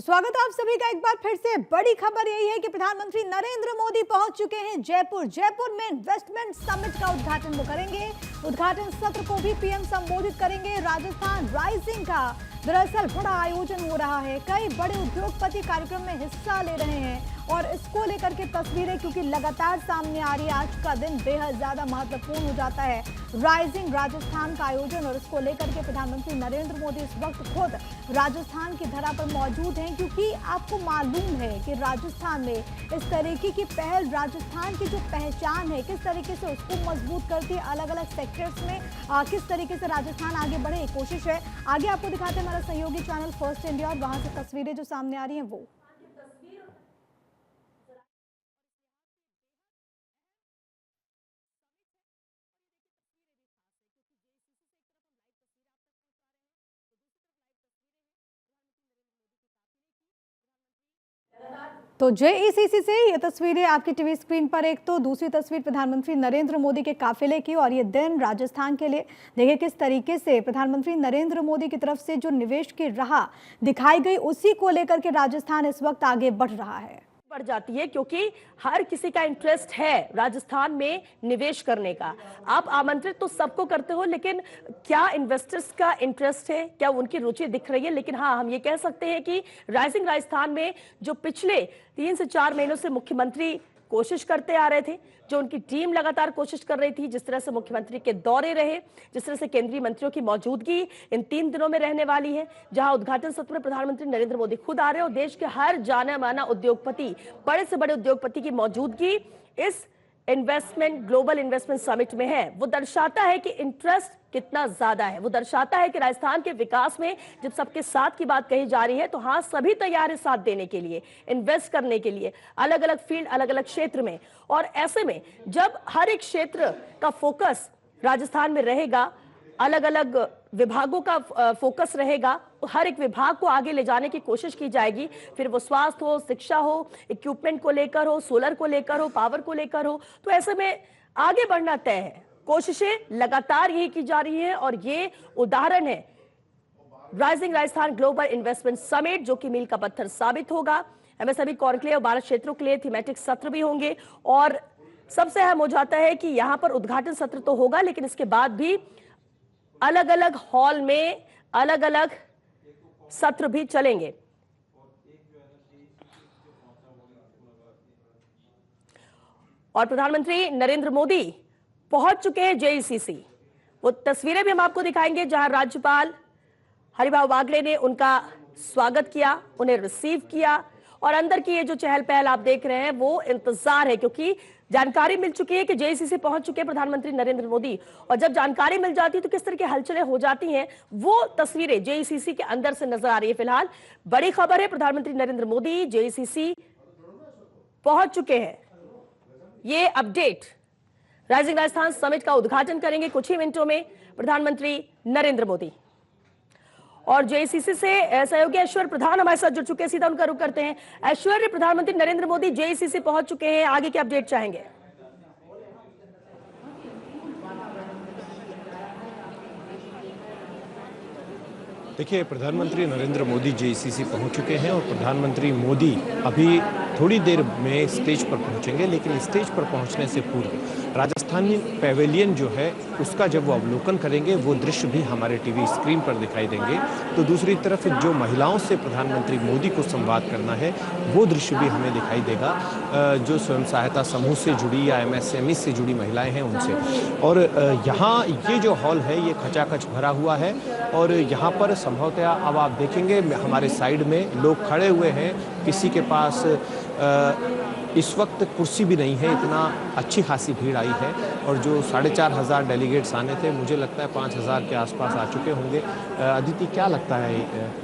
स्वागत है आप सभी का एक बार फिर से। बड़ी खबर यही है कि प्रधानमंत्री नरेंद्र मोदी पहुंच चुके हैं जयपुर में इन्वेस्टमेंट समिट का उद्घाटन वो करेंगे। उद्घाटन सत्र को भी पीएम संबोधित करेंगे। राजस्थान राइजिंग का दरअसल बड़ा आयोजन हो रहा है, कई बड़े उद्योगपति कार्यक्रम में हिस्सा ले रहे हैं और इसको लेकर के तस्वीरें क्योंकि लगातार सामने आ रही है। आज का दिन बेहद ज्यादा महत्वपूर्ण हो जाता है, राइजिंग राजस्थान का आयोजन, और इसको लेकर के प्रधानमंत्री नरेंद्र मोदी इस वक्त खुद राजस्थान की धरा पर मौजूद हैं, क्योंकि आपको मालूम है कि राजस्थान में इस तरीके की पहल, राजस्थान की जो पहचान है किस तरीके से उसको मजबूत करती है, अलग अलग सेक्टर्स में किस तरीके से राजस्थान आगे बढ़े, एक कोशिश है। आगे आपको दिखाते हैं हमारा सहयोगी चैनल फर्स्ट इंडिया, और वहां से तस्वीरें जो सामने आ रही हैं वो। तो जेईसीसी से ये तस्वीरें आपकी टीवी स्क्रीन पर, एक तो दूसरी तस्वीर प्रधानमंत्री नरेंद्र मोदी के काफिले की, और ये दिन राजस्थान के लिए देखिए किस तरीके से प्रधानमंत्री नरेंद्र मोदी की तरफ से जो निवेश की राह दिखाई गई उसी को लेकर के राजस्थान इस वक्त आगे बढ़ रहा है, बढ़ जाती है, क्योंकि हर किसी का इंटरेस्ट है राजस्थान में निवेश करने का। आप आमंत्रित तो सबको करते हो, लेकिन क्या इन्वेस्टर्स का इंटरेस्ट है, क्या उनकी रुचि दिख रही है? लेकिन हाँ, हम ये कह सकते हैं कि राइजिंग राजस्थान में जो पिछले 3 से 4 महीनों से मुख्यमंत्री कोशिश करते आ रहे थे, जो उनकी टीम लगातार कोशिश कर रही थी, जिस तरह से मुख्यमंत्री के दौरे रहे, जिस तरह से केंद्रीय मंत्रियों की मौजूदगी इन 3 दिनों में रहने वाली है, जहां उद्घाटन सत्र में प्रधानमंत्री नरेंद्र मोदी खुद आ रहे हैं और देश के हर जाना माना उद्योगपति, बड़े से बड़े उद्योगपति की मौजूदगी इस ग्लोबल इन्वेस्टमेंट समिट में है। वो दर्शाता है कि इंटरेस्ट कितना ज्यादा है, वो दर्शाता है कि राजस्थान के विकास में जब सबके साथ की बात कही जा रही है तो हाँ, सभी तैयार है साथ देने के लिए, इन्वेस्ट करने के लिए, अलग अलग फील्ड, अलग अलग क्षेत्र में। और ऐसे में जब हर एक क्षेत्र का फोकस राजस्थान में रहेगा, अलग अलग विभागों का फोकस रहेगा, हर एक विभाग को आगे ले जाने की कोशिश की जाएगी, फिर वो स्वास्थ्य हो, शिक्षा हो, इक्विपमेंट को लेकर हो, सोलर को लेकर हो, पावर को लेकर हो, तो ऐसे में आगे बढ़ना तय है। कोशिशें लगातार यही की जा रही हैं और ये उदाहरण है rising Rajasthan global investment summit, जो कि मील का पत्थर साबित होगा। एमएसएमई कॉन्क्लेव और 12 क्षेत्रों के लिए थीमेटिक सत्र भी होंगे, और सबसे अहम हो जाता है कि यहां पर उद्घाटन सत्र तो होगा, लेकिन इसके बाद भी अलग अलग हॉल में अलग अलग सत्र भी चलेंगे। और प्रधानमंत्री नरेंद्र मोदी पहुंच चुके हैं जेईसीसी। वो तस्वीरें भी हम आपको दिखाएंगे जहां राज्यपाल हरिभाऊ बागले ने उनका स्वागत किया, उन्हें रिसीव किया, और अंदर की ये जो चहल पहल आप देख रहे हैं वो इंतजार है, क्योंकि जानकारी मिल चुकी है कि जेईसीसी पहुंच चुके हैं प्रधानमंत्री नरेंद्र मोदी। और जब जानकारी मिल जाती है तो किस तरह की हलचलें हो जाती हैं, वो तस्वीरें जेईसीसी के अंदर से नजर आ रही है। फिलहाल बड़ी खबर है, प्रधानमंत्री नरेंद्र मोदी जेईसीसी पहुंच चुके हैं। ये अपडेट, राइजिंग राजस्थान समिट का उद्घाटन करेंगे कुछ ही मिनटों में प्रधानमंत्री नरेंद्र मोदी। और जेईसीसी से सहयोगी ऐश्वर्य प्रधान हमारे साथ जुड़ चुके हैं, सीधा उनका रुख करते हैं। ऐश्वर्य, प्रधानमंत्री नरेंद्र मोदी जेईसीसी पहुंच चुके हैं, आगे की अपडेट चाहेंगे। देखिए, प्रधानमंत्री नरेंद्र मोदी जेईसीसी पहुंच चुके हैं और प्रधानमंत्री मोदी अभी थोड़ी देर में स्टेज पर पहुंचेंगे, लेकिन स्टेज पर पहुंचने से पूर्व राजस्थानी पैवेलियन जो है उसका जब वो अवलोकन करेंगे वो दृश्य भी हमारे टीवी स्क्रीन पर दिखाई देंगे। तो दूसरी तरफ जो महिलाओं से प्रधानमंत्री मोदी को संवाद करना है वो दृश्य भी हमें दिखाई देगा, जो स्वयं सहायता समूह से जुड़ी या एमएसएमई से जुड़ी महिलाएं हैं उनसे। और यहाँ ये जो हॉल है ये खचाखच भरा हुआ है, और यहाँ पर संभवतः अब आप देखेंगे हमारे साइड में लोग खड़े हुए हैं, किसी के पास इस वक्त कुर्सी भी नहीं है, इतना अच्छी खासी भीड़ आई है। और जो 4,500 डेलीगेट्स आने थे, मुझे लगता है 5,000 के आसपास आ चुके होंगे। अदिति, क्या लगता है,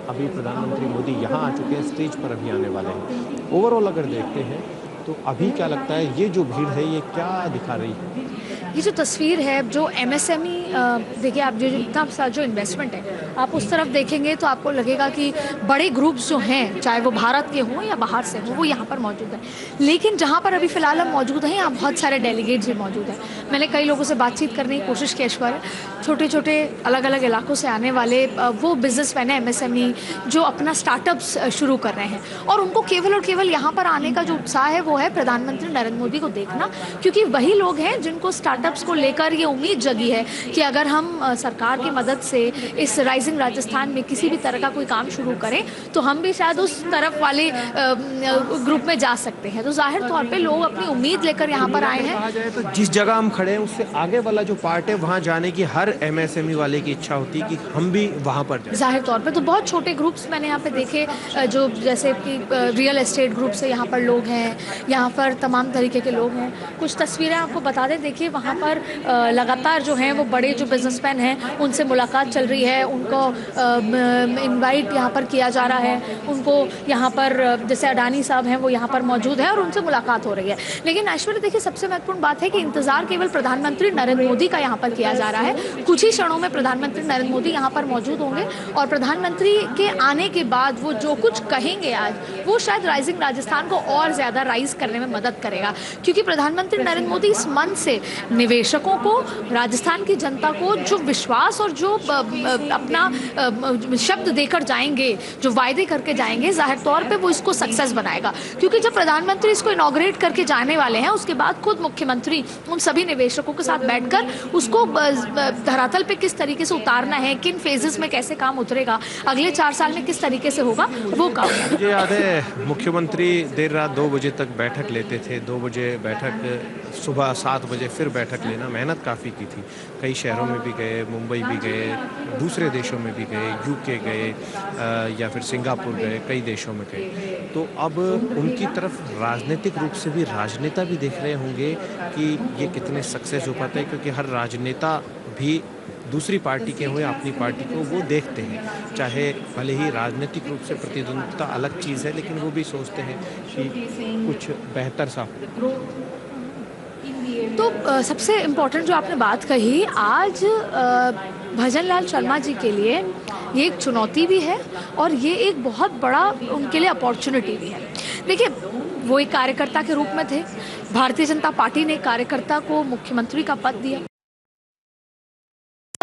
अभी प्रधानमंत्री मोदी यहाँ आ चुके हैं, स्टेज पर अभी आने वाले हैं, ओवरऑल अगर देखते हैं तो अभी क्या लगता है ये जो भीड़ है ये क्या दिखा रही है? ये जो तस्वीर है, जो एमएसएमई देखिए आप जो इतना सा जो इन्वेस्टमेंट है आप उस तरफ देखेंगे तो आपको लगेगा कि बड़े ग्रुप्स जो हैं चाहे वो भारत के हों या बाहर से हों वो यहाँ पर मौजूद हैं। लेकिन जहाँ पर अभी फ़िलहाल हम मौजूद हैं यहाँ बहुत सारे डेलीगेट्स भी मौजूद हैं। मैंने कई लोगों से बातचीत करने की कोशिश की इस पर। छोटे छोटे अलग अलग इलाकों से आने वाले वो बिजनेसमैन हैं MSME जो अपना स्टार्टअप्स शुरू कर रहे हैं और उनको केवल और केवल यहाँ पर आने का जो उत्साह है वो है प्रधानमंत्री नरेंद्र मोदी को देखना, क्योंकि वही लोग हैं जिनको स्टार्टअप्स को लेकर ये उम्मीद जगी है कि अगर हम सरकार की मदद से इस राइजिंग राजस्थान में किसी भी तरह का कोई काम शुरू करें तो हम भी शायद उस तरफ वाले ग्रुप में जा सकते हैं। तो जाहिर तौर पे लोग अपनी उम्मीद लेकर यहाँ पर आए हैं। तो जिस जगह हम खड़े हैं उससे आगे वाला जो पार्ट है वहाँ जाने की हर MSME वाले की इच्छा होती है कि हम भी वहाँ पर जाएं। जाहिर तौर पे तो बहुत छोटे ग्रुप्स मैंने यहाँ पे देखे जो जैसे कि रियल एस्टेट ग्रुप से यहाँ पर लोग हैं, यहाँ पर तमाम तरीके के लोग हैं। कुछ तस्वीरें आपको बता दें, देखिए वहाँ पर लगातार जो हैं वो बड़े जो बिजनेसमैन हैं उनसे मुलाकात चल रही है, उनको इनवाइट यहाँ पर किया जा रहा है, उनको यहाँ पर जैसे अडानी साहब हैं वो यहाँ पर मौजूद है और उनसे मुलाकात हो रही है। लेकिन ऐश्वर्या देखिए सबसे महत्वपूर्ण बात है कि इंतजार केवल प्रधानमंत्री नरेंद्र मोदी का यहाँ पर किया जा रहा है। कुछ ही क्षणों में प्रधानमंत्री नरेंद्र मोदी यहाँ पर मौजूद होंगे और प्रधानमंत्री के आने के बाद वो जो कुछ कहेंगे आज वो शायद राइजिंग राजस्थान को और ज़्यादा राइज करने में मदद करेगा, क्योंकि प्रधानमंत्री नरेंद्र मोदी इस मन से निवेशकों को, राजस्थान की जनता को जो विश्वास और जो अपना शब्द देकर जाएंगे, जो वायदे करके जाएंगे, जाहिर तौर पे वो इसको सक्सेस बनाएगा। क्योंकि जब प्रधानमंत्री इसको इनॉग्रेट करके जाने वाले हैं उसके बाद खुद मुख्यमंत्री उन सभी निवेशकों के साथ बैठकर उसको धरातल पे किस तरीके से उतारना है, किन फेजेस में कैसे काम उतरेगा, अगले 4 साल में किस तरीके से होगा वो काम। मुझे याद है मुख्यमंत्री देर रात 2 बजे तक बैठक लेते थे, 2 बजे बैठक, सुबह 7 बजे फिर बैठक लेना, मेहनत काफ़ी की थी। कई शहरों में भी गए, मुंबई भी गए, दूसरे देशों में भी गए, UK गए या फिर सिंगापुर गए, कई देशों में गए। तो अब उनकी तरफ राजनीतिक रूप से भी राजनेता भी देख रहे होंगे कि ये कितने सक्सेस हो पाते हैं, क्योंकि हर राजनेता भी दूसरी पार्टी के हुए अपनी पार्टी को वो देखते हैं, चाहे भले ही राजनीतिक रूप से प्रतिद्वंद्विता अलग चीज़ है लेकिन वो भी सोचते हैं कि कुछ बेहतर सा हो। तो सबसे इम्पोर्टेंट जो आपने बात कही, आज भजन लाल शर्मा जी के लिए ये एक चुनौती भी है और ये एक बहुत बड़ा उनके लिए अपॉर्चुनिटी भी है। देखिए वो एक कार्यकर्ता के रूप में थे, भारतीय जनता पार्टी ने कार्यकर्ता को मुख्यमंत्री का पद दिया।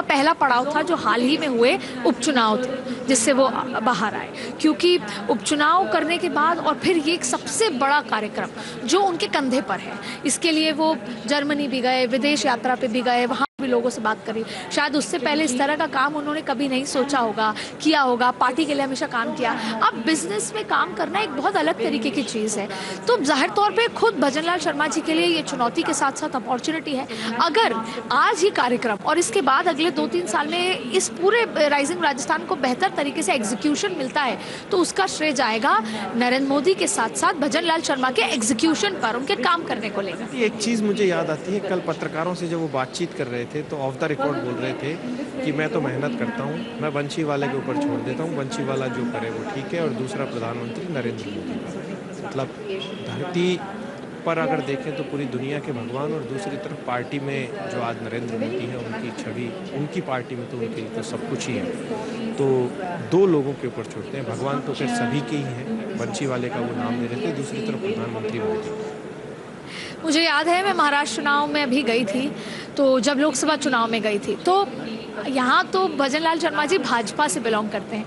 पहला पड़ाव था जो हाल ही में हुए उपचुनाव थे जिससे वो बाहर आए, क्योंकि उपचुनाव करने के बाद और फिर ये एक सबसे बड़ा कार्यक्रम जो उनके कंधे पर है, इसके लिए वो जर्मनी भी गए, विदेश यात्रा पे भी गए, वहाँ भी लोगों से बात करी। शायद उससे पहले इस तरह का काम उन्होंने कभी नहीं सोचा होगा, किया होगा, पार्टी के लिए हमेशा काम किया। अब बिजनेस में काम करना एक बहुत अलग तरीके की चीज़ है। तो जाहिर तौर पे खुद भजन लाल शर्मा जी के लिए ये चुनौती के साथ साथ अपॉर्चुनिटी है। अगर आज ही कार्यक्रम और इसके बाद अगले 2-3 साल में इस पूरे राइजिंग राजस्थान को बेहतर तरीके से एग्जीक्यूशन मिलता है तो उसका श्रेय जाएगा नरेंद्र मोदी के साथ साथ भजन लाल शर्मा के एग्जीक्यूशन पर, उनके काम करने को लेकर। एक चीज़ मुझे याद आती है, कल पत्रकारों से जब वो बातचीत कर रहे थे तो ऑफ द रिकॉर्ड बोल रहे थे कि मैं तो मेहनत करता हूँ, मैं बंशीवाला के ऊपर छोड़ देता हूँ, बंशीवाला जो करे वो ठीक है, और दूसरा प्रधानमंत्री नरेंद्र मोदी का। मतलब धरती पर अगर देखें तो पूरी दुनिया के भगवान और दूसरी तरफ पार्टी में जो आज नरेंद्र मोदी है उनकी छवि, उनकी पार्टी में तो उनके लिए तो सब कुछ ही है। तो 2 लोगों के ऊपर छोड़ते हैं, भगवान तो फिर सभी के ही हैं, बंशीवाले का वो नाम ले रहे थे, दूसरी तरफ प्रधानमंत्री मोदी। मुझे याद है मैं महाराष्ट्र चुनाव में अभी गई थी, तो जब लोकसभा चुनाव में गई थी तो यहाँ तो भजन लाल शर्मा जी भाजपा से बिलोंग करते हैं,